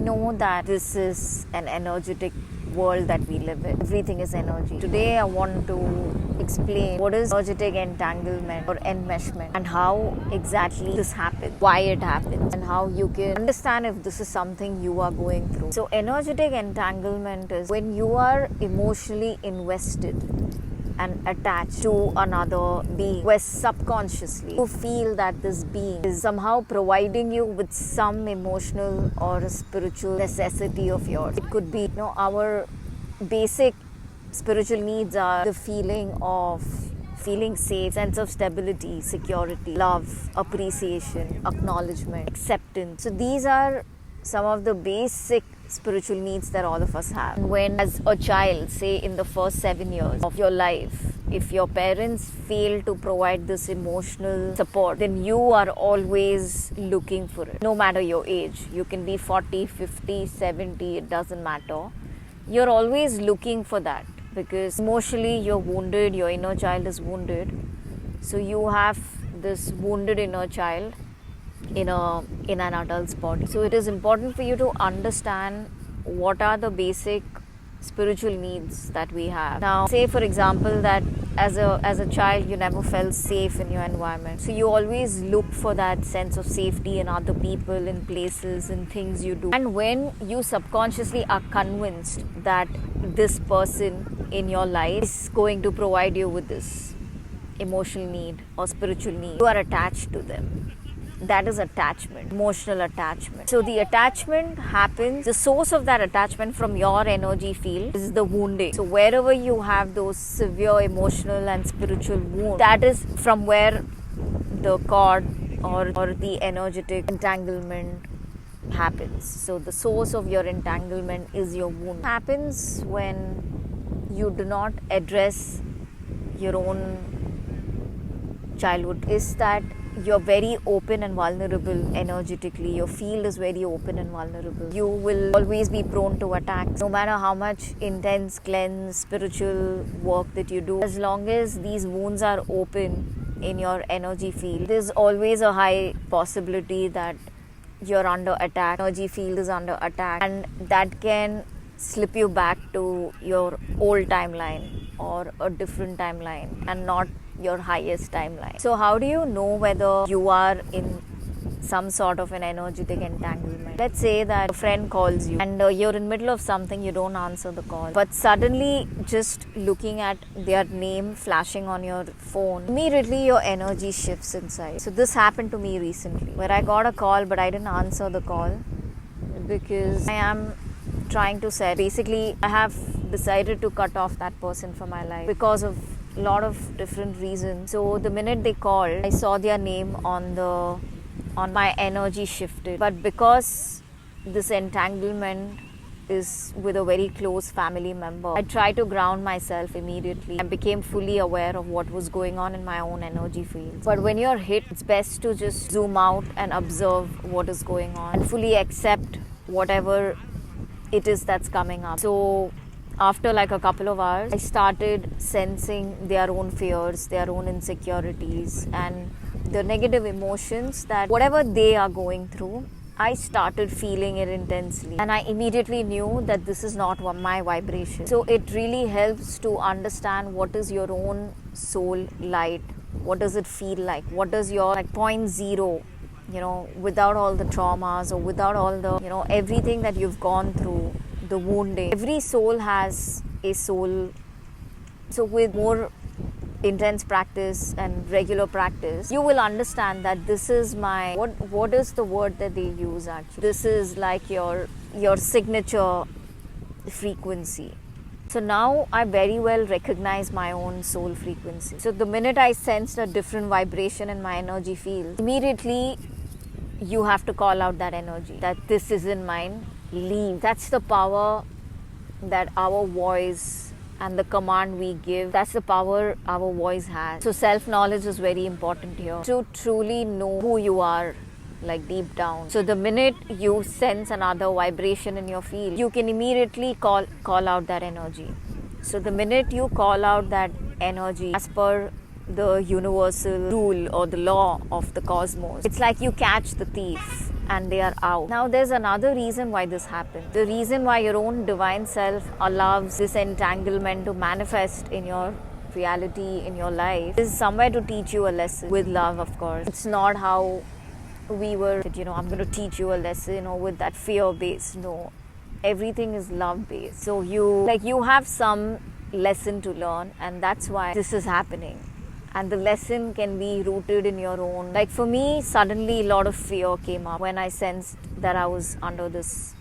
We know that this is an energetic world that we live in. Everything is energy. Today I want to explain what is energetic entanglement or enmeshment and how exactly this happens, why it happens, and how you can understand if this is something you are going through. So energetic entanglement is when you are emotionally invested and attached to another being, where subconsciously you feel that this being is somehow providing you with some emotional or a spiritual necessity of yours. It could be, our basic spiritual needs are the feeling of feeling safe, sense of stability, security, love, appreciation, acknowledgement, acceptance. So these are some of the basic spiritual needs that all of us have. When, as a child, say in the first 7 years of your life, if your parents fail to provide this emotional support, then you are always looking for it. No matter your age, you can be 40, 50, 70, it doesn't matter. You're always looking for that because emotionally you're wounded, your inner child is wounded. So you have this wounded inner child in an adult's body. So it is important for you to understand what are the basic spiritual needs that we have. Now, say for example that as a child you never felt safe in your environment. So you always look for that sense of safety in other people, in places, in things you do. And when you subconsciously are convinced that this person in your life is going to provide you with this emotional need or spiritual need, you are attached to them. That is attachment, emotional attachment. So the attachment happens, the source of that attachment from your energy field is the wounding. So wherever you have those severe emotional and spiritual wounds, that is from where the cord or the energetic entanglement happens. So the source of your entanglement is your wound. It happens when you do not address your own childhood, is that you're very open and vulnerable energetically. Your field is very open and vulnerable. You will always be prone to attacks. No matter how much intense cleanse, spiritual work that you do, as long as these wounds are open in your energy field, there's always a high possibility that you're under attack. Energy field is under attack, and that can slip you back to your old timeline or a different timeline and not your highest timeline. So how do you know whether you are in some sort of an energetic entanglement? Let's say that a friend calls you and you're in the middle of something, you don't answer the call, but suddenly just looking at their name flashing on your phone, immediately your energy shifts inside. So this happened to me recently where I got a call but I didn't answer the call because I am trying to say, basically I have decided to cut off that person from my life because of a lot of different reasons. So the minute they called, I saw their name on my energy shifted. But because this entanglement is with a very close family member, I tried to ground myself immediately and became fully aware of what was going on in my own energy field. But when you're hit, it's best to just zoom out and observe what is going on and fully accept whatever it is that's coming up. So after like a couple of hours, I started sensing their own fears, their own insecurities, and the negative emotions that whatever they are going through, I started feeling it intensely. And I immediately knew that this is not my vibration. So it really helps to understand what is your own soul light. What does it feel like? What does your point zero, without all the traumas or without all the, everything that you've gone through, the wounding. Every soul has a soul. So with more intense practice and regular practice, you will understand that this is my, what is the word that they use actually? This is like your signature frequency. So now I very well recognize my own soul frequency. So the minute I sensed a different vibration in my energy field, immediately you have to call out that energy, that this isn't mine, leave. That's the power that our voice and the command we give, that's the power our voice has. So self-knowledge is very important here to truly know who you are, like deep down. So the minute you sense another vibration in your field, you can immediately call out that energy. So the minute you call out that energy, as per the universal rule or the law of the cosmos, it's like you catch the thief and they are out. Now there's another reason why this happens. The reason why your own divine self allows this entanglement to manifest in your reality, in your life, is somewhere to teach you a lesson with love, of course. It's not how we were, I'm going to teach you a lesson or with that fear base. No, everything is love based. So you have some lesson to learn, and that's why this is happening. And the lesson can be rooted in your own. Like for me, suddenly a lot of fear came up when I sensed that I was under this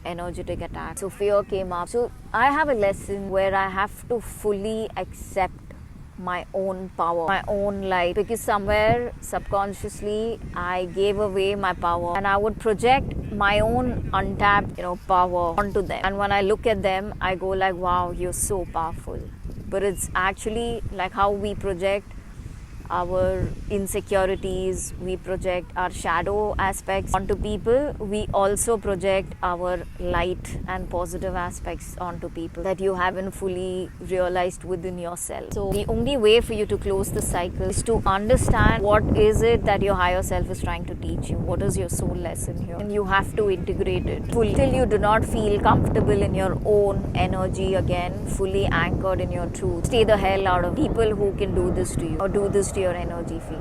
energetic attack. So fear came up. So I have a lesson where I have to fully accept my own power, my own light, because somewhere subconsciously I gave away my power, and I would project my own untapped power onto them. And when I look at them, I go like, wow, you're so powerful. But it's actually like how we project our insecurities, we project our shadow aspects onto people. We also project our light and positive aspects onto people that you haven't fully realized within yourself. So the only way for you to close the cycle is to understand what is it that your higher self is trying to teach you. What is your soul lesson here? And you have to integrate it fully till you do not feel comfortable in your own energy again, fully anchored in your truth. Stay the hell out of people who can do this to you or do this to your energy field.